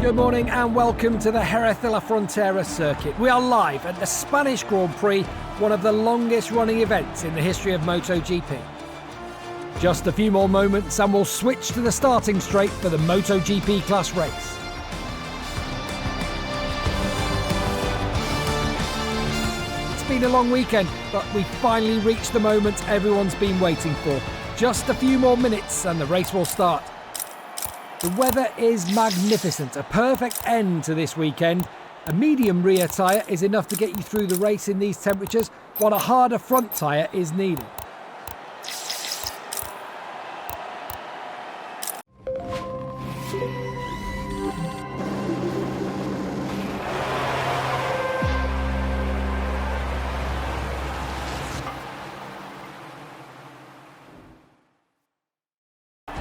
Good morning and welcome to the Jerez de la Frontera circuit. We are live at the Spanish Grand Prix, one of the longest running events in the history of MotoGP. Just a few more moments and we'll switch to the starting straight for the MotoGP class race. It's been a long weekend, but we finally reached the moment everyone's been waiting for. Just a few more minutes and the race will start. The weather is magnificent, a perfect end to this weekend. A medium rear tyre is enough to get you through the race in these temperatures, while a harder front tyre is needed.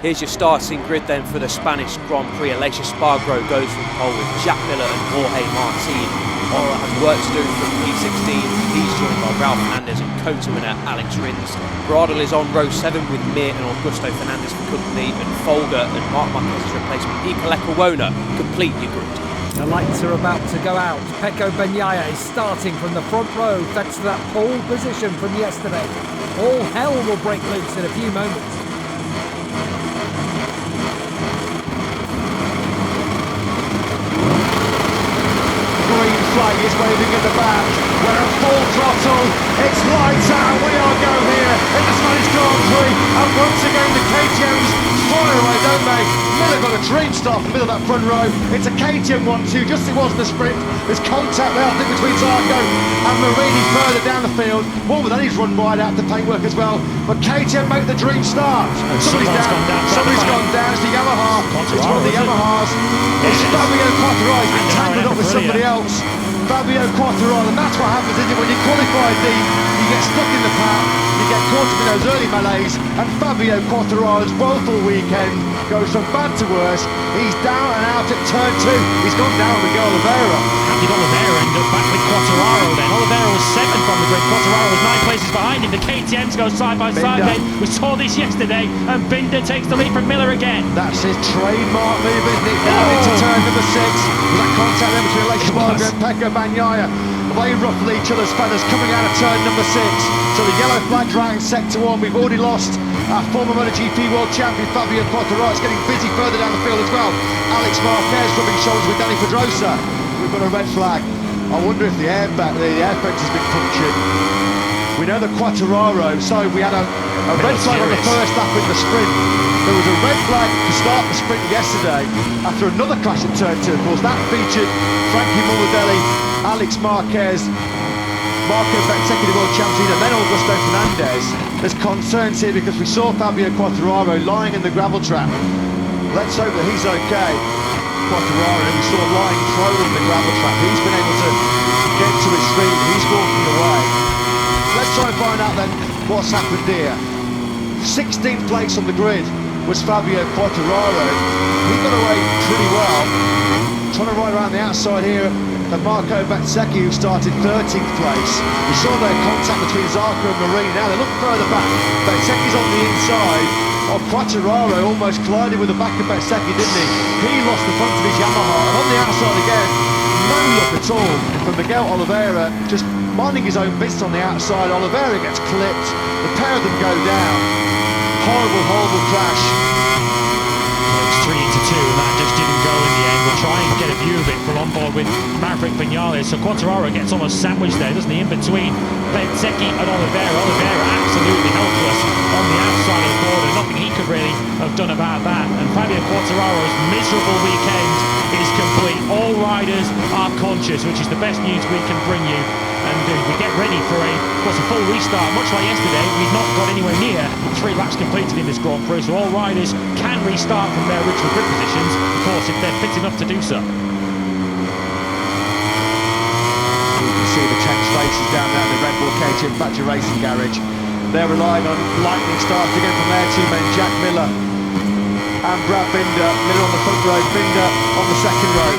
Here's your starting grid then for the Spanish Grand Prix. Aleix Espargaro goes from pole with Jack Miller and Jorge Martin. Ora has work to do from P16. He's joined by Raul Fernandez and Cota winner Alex Rins. Bradle is on row 7 with Mir and Augusto Fernandez for company, and Folger and Marc Marquez's replacement Iker Lecuona complete your grid. The lights are about to go out. Pecco Bagnaia is starting from the front row thanks to that pole position from yesterday. All hell will break loose in a few moments. Flag is waving at the back. We're at full throttle. It's lights out. We are go here in the Spanish Grand Prix. And once again the KTMs fire away, don't they? Miller got a dream start in the middle of that front row. It's a KTM 1-2, just as it was in the sprint. There's contact there, I think, between Zarco and Marini further down the field. One with he's run wide out the paintwork as well. But KTM make the dream start. Somebody's down. Somebody's gone down. It's the Yamaha. It's one of the Yamahas. It's Fabio Quartararo. He's been tangled up with somebody else. Fabio Quartararo, and that's what happens, isn't it? When you qualify deep, you get stuck in the pack, you get caught up in those early melees, and Fabio Quartararo's woeful weekend goes from bad to worse. He's down and out at turn 2. He's gone down with Miguel Oliveira. How did Oliveira end up back with Quartararo then? Oliveira was 7th from the grid, Quartararo was 9 places behind him. The KTMs go side by side then. We saw this yesterday, and Binder takes the lead from Miller again. That's his trademark move, isn't it? Down into turn number 6. Was that contact there between Aleix Espargaro and Pecco Bagnaia? Away roughly each other's feathers coming out of turn number 6. So the yellow flag drawing sector 1. We've already lost our former MotoGP world champion Fabio Quartararo. It's getting busy further down the field as well. Alex Marquez rubbing shoulders with Dani Pedrosa. We've got a red flag. I wonder if the air fence has been punctured. We know that Quartararo, so we had a red flag on the first lap in the sprint. There was a red flag to start the sprint yesterday after another crash at turn 2. Of course, that featured Frankie Morbidelli, Alex Marquez, Marco Bezzecchi, the world champion, and then Augusto Fernandez. There's concerns here because we saw Fabio Quartararo lying in the gravel trap. Let's hope that he's okay. Quartararo, we saw lying prone in the gravel trap. He's been able to get to his feet. He's walking away. Let's try and find out then what's happened here. 16th place on the grid was Fabio Quartararo. He got away pretty well. Trying to ride around the outside here of Marco Bezzecchi, who started 13th place. We saw their contact between Zarco and Marini. Now they look further back. Bezzecchi's on the inside. Oh, Quartararo almost collided with the back of Bezzecchi, didn't he? He lost the front of his Yamaha, and on the outside again, no look at all from Miguel Oliveira, just minding his own business on the outside. Oliveira gets clipped, the pair of them go down. Horrible crash. Well, it's 3-2, and that just didn't go in the end. We'll try and get a view of it from on board with Maverick Viñales. So Quartararo gets almost sandwiched there, doesn't he, in between Bezzecchi and Oliveira. Oliveira absolutely helpless on the outside of the border. Nothing he could really have done about that. And Fabio Quartararo's miserable weekend is complete. All riders are conscious, which is the best news we can bring you. And we get ready for a full restart. Much like yesterday, we've not got anywhere near 3 laps completed in this Grand Prix, so all riders can restart from their original grid positions, of course, if they're fit enough to do so. You can see the tense faces down there in the Red Bull KTM Factory Racing Garage. They're relying on lightning starts again from their two men, Jack Miller and Brad Binder. Miller on the front row, Binder on the second row.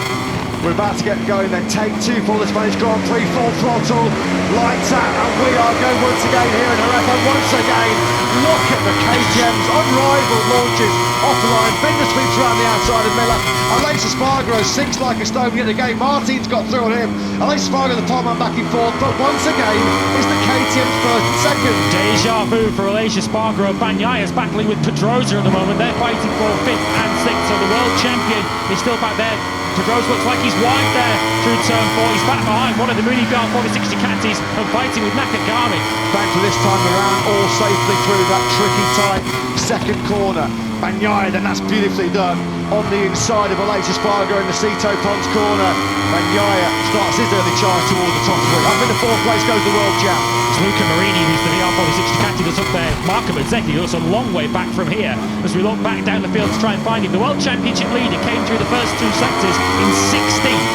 We're about to get going then. Take two for the Spanish Grand Prix, full throttle, lights out, and we are going once again here in Jerez. And once again, look at the KTM's unrivaled launches off the line. Binder sweeps around the outside of Miller. Aleix Espargaro sinks like a stone in the game. Martin's got through on him. Aleix Espargaro, the pole man, back and forth, but once again, it's the KTM's first and second. Deja vu for Aleix Espargaro. Bagnaia is battling with Pedrosa at the moment. They're fighting for 5th and 6th, so the world champion is still back there. Pedrosa looks like he's wide there through turn 4. He's back behind one of the Munigar 4060 Ducatis and fighting with Nakagami. Thankfully this time around, all safely through that tricky tight second corner. Bagnaia, then that's beautifully done on the inside of Aleix Espargaro in the Cito Pons corner. Bagnaia starts his early charge towards the top three. Up in the 4th place goes the world champ. It's Luca Marini, who's the VR46 Ducati that's up there. Marco Bezzecchi looks a long way back from here as we look back down the field to try and find him. The World Championship leader came through the first 2 sectors in 16th.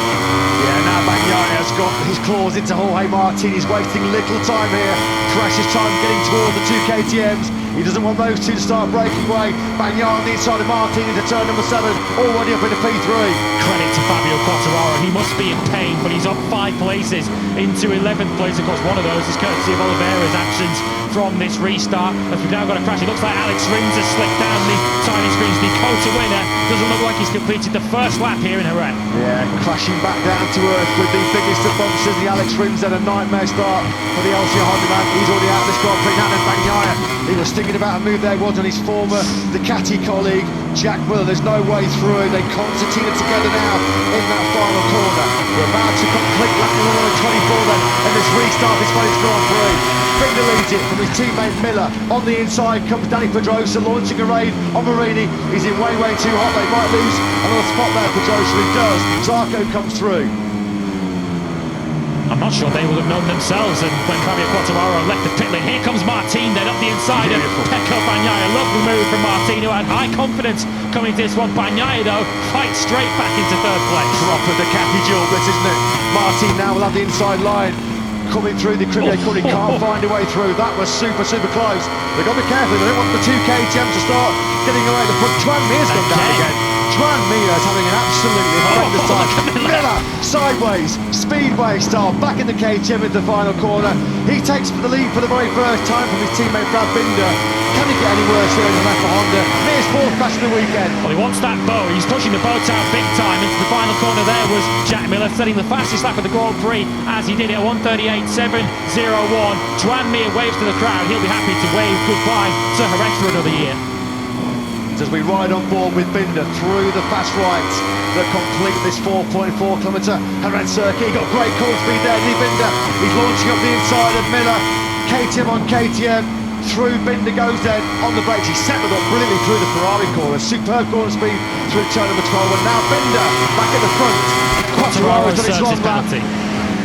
Yeah, now Bagnaia has got his claws into Jorge Martin. He's wasting little time here. Precious time getting towards the 2 KTMs. He doesn't want those two to start breaking away. Bagnaia on the inside of Martin into turn number 7, already up in the P3. Credit to Fabio Quartararo. He must be in pain, but he's up 5 places into 11th place. Of course, one of those is courtesy of Oliveira's absence from this restart. As we've now got a crash, it looks like Alex Rins has slipped down the tiny screens. The Kota winner doesn't look like he's completed the first lap here in Jerez. Yeah, crashing back down to earth with the biggest of bumps as the Alex Rins had a nightmare start for the LC Honda man. He's already out of this Grand Prix now. And Bagnaia, he was thinking about a move there, was on his former Ducati colleague Jack Miller. There's no way through. They concertina together now in that final corner. We're about to complete lap number 24 then in this restart this Spanish Grand Prix. Binder leads it from his teammate Miller. On the inside comes Danny Pedrosa launching a raid on Marini. He's in way too hot. They might lose another spot there. Pedrosa, he does. Zarco comes through. I'm not sure they will have known themselves, and when Fabio Quartararo left the pit lane, here comes Martin then up the inside of Pecco Bagnaia. Lovely move from Martin, who had high confidence coming to this one. Bagnaia though fights straight back into 3rd place. Proper Ducati duel this, isn't it? Martin now will have the inside line. Coming through the Cribbio corner, he can't find a way through. That was super close. They've got to be careful. They don't want the 2 KTMs to start getting away at the front. Juan Mir's gone down again. Juan Mir is having an absolutely horrendous time. Miller, sideways, speedway style, back in the KTM in the final corner. He takes for the lead for the very first time from his teammate Brad Binder. Can it get any worse here in the left for Honda? Mir's 4th crash of the weekend. Well, he wants that bow. He's pushing the boat out big time into the final corner. There was Jack Miller setting the fastest lap of the Grand Prix as he did it at 1:38.701. Juan Mir waves to the crowd. He'll be happy to wave goodbye to Jerez for another year. As we ride on board with Binder through the fast rights that complete this 4.4km Jerez circuit. He got great corner speed there, didn't he, Binder? He's launching up the inside of Miller. KTM on KTM. Through Binder goes then on the brakes. He settled up brilliantly through the Ferrari corner. Superb corner speed through turn number 12. And now Binder back at the front. Quartararo done his serves long his lap. penalty.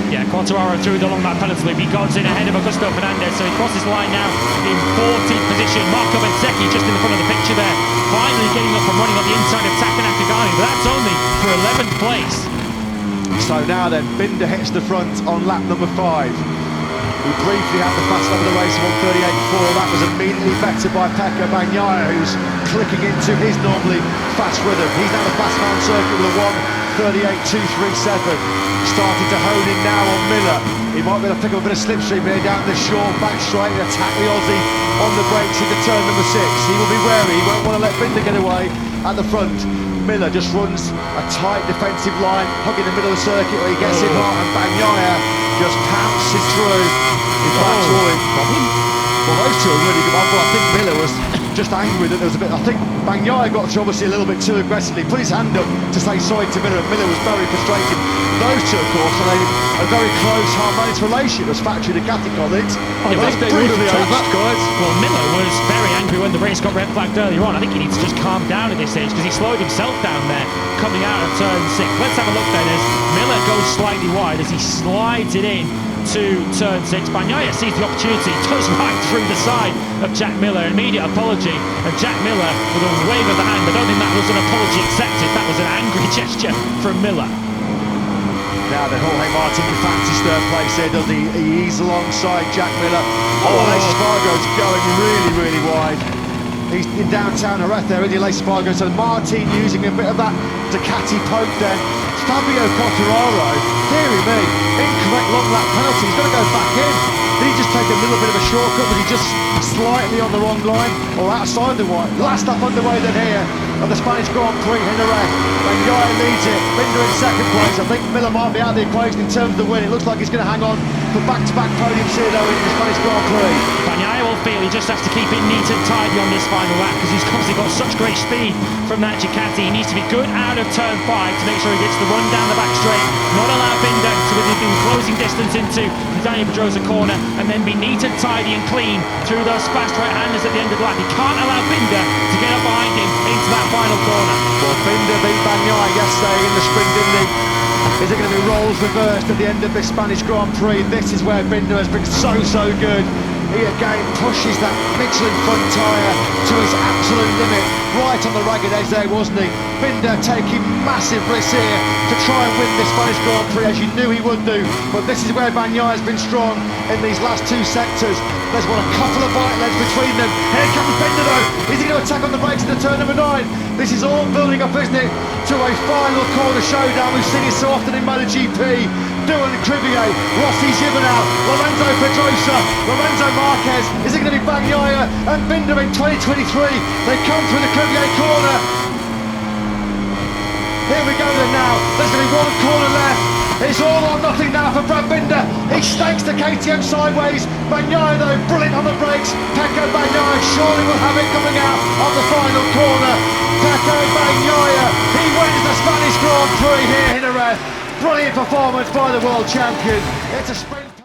Yeah, Quartararo through the long lap penalty loop. He goes in ahead of Augusto Fernandez, so he crosses the line now in 14th position. Marco Bezzecchi just in the front of the picture there, finally getting up and running on the inside of Taka Nakagami, but that's only for 11th place. So now then, Binder hits the front on lap number 5. We briefly had the fast lap of the race of 1:38.4. That was immediately bettered by Pecco Bagnaia, who's clicking into his normally fast rhythm. He's now the fast man circuit with a 1:38.237. Starting to hone in now on Miller. He might be able to pick up a bit of slipstream here down the short back straight and attack the Aussie on the brakes into turn number 6. He will be wary. He won't want to let Binder get away at the front. Miller just runs a tight defensive line, hugging the middle of the circuit where he gets in hot, and Bagnaia just pounces through. In fact, well, those two are really good. Well, I think Miller was just angry that there was a bit. I think Bagnaia got through obviously a little bit too aggressively, put his hand up to say sorry to Miller, and Miller was very frustrated. Those two, of course, are a very close, harmonious relationship as factory Ducati colleagues. I think they briefly over. Well, Miller was very angry when the race got red flagged earlier on. I think he needs to just calm down at this stage because he slowed himself down there coming out of turn 6. Let's have a look then as Miller goes slightly wide as he slides it in to turn 6. Bagnaia sees the opportunity, goes right through the side of Jack Miller. An immediate apology, and Jack Miller with a wave of the hand. I don't think that was an apology accepted. That was an angry gesture from Miller. Now then, Jorge Martin fancies 3rd place here, does he? He eases alongside Jack Miller. Oh, Aleix Espargaro's going really wide. He's in downtown Jerez there, Ilya Spargo. So Martin using a bit of that Ducati poke there. Fabio Quartararo, dearie me, incorrect long lap penalty. He's got to go back in. Did he just take a little bit of a shortcut? Was he just slightly on the wrong line or outside the white? Last lap underway then here of the Spanish Grand Prix in Jerez. Banyaia leads it, Binder in second place. I think Miller might be out of the equation in terms of the win. It looks like he's going to hang on for back-to-back podiums here though in the Spanish Grand Prix. Banyaia will feel he just has to keep it neat and tidy on this final lap because he's obviously got such great speed from that Ducati. He needs to be good out of turn 5 to make sure he gets the run down the back straight, not allow Binder to within closing distance into Daniel Pedrosa corner, and then be neat and tidy and clean through those fast right-handers at the end of the lap. He can't allow Binder to get up behind him into that final corner. Well, Binder beat Banyaia yesterday in the sprint, didn't he? Is it going to be roles reversed at the end of this Spanish Grand Prix? This is where Binder has been so good. He again pushes that Michelin front tyre to his absolute limit, right on the ragged edge there, wasn't he? Binder taking massive risks here to try and win this Spanish Grand Prix, as you knew he would do. But this is where Banyaia has been strong in these last 2 sectors. There's a couple of bite lengths between them. Here comes Binder though. Is he going to attack on the brakes into turn number 9? This is all building up, isn't it, to a final corner showdown. We've seen it so often in MotoGP. Duan Crivier, Rossi Gibernau, Lorenzo Pedrosa, Lorenzo Marquez. Is it going to be Banyaia and Binder in 2023? They come through the Crivier corner. Here we go then now. There's going to be 1 corner left. It's all or nothing now for Brad Binder. He stakes the KTM sideways. Banyaia though, brilliant on the brakes. Pecco Banyaia surely will have it coming out of the final corner. Pecco Banyaia, he wins the Spanish Grand Prix here in Jerez. Brilliant performance by the world champion. It's a sprint.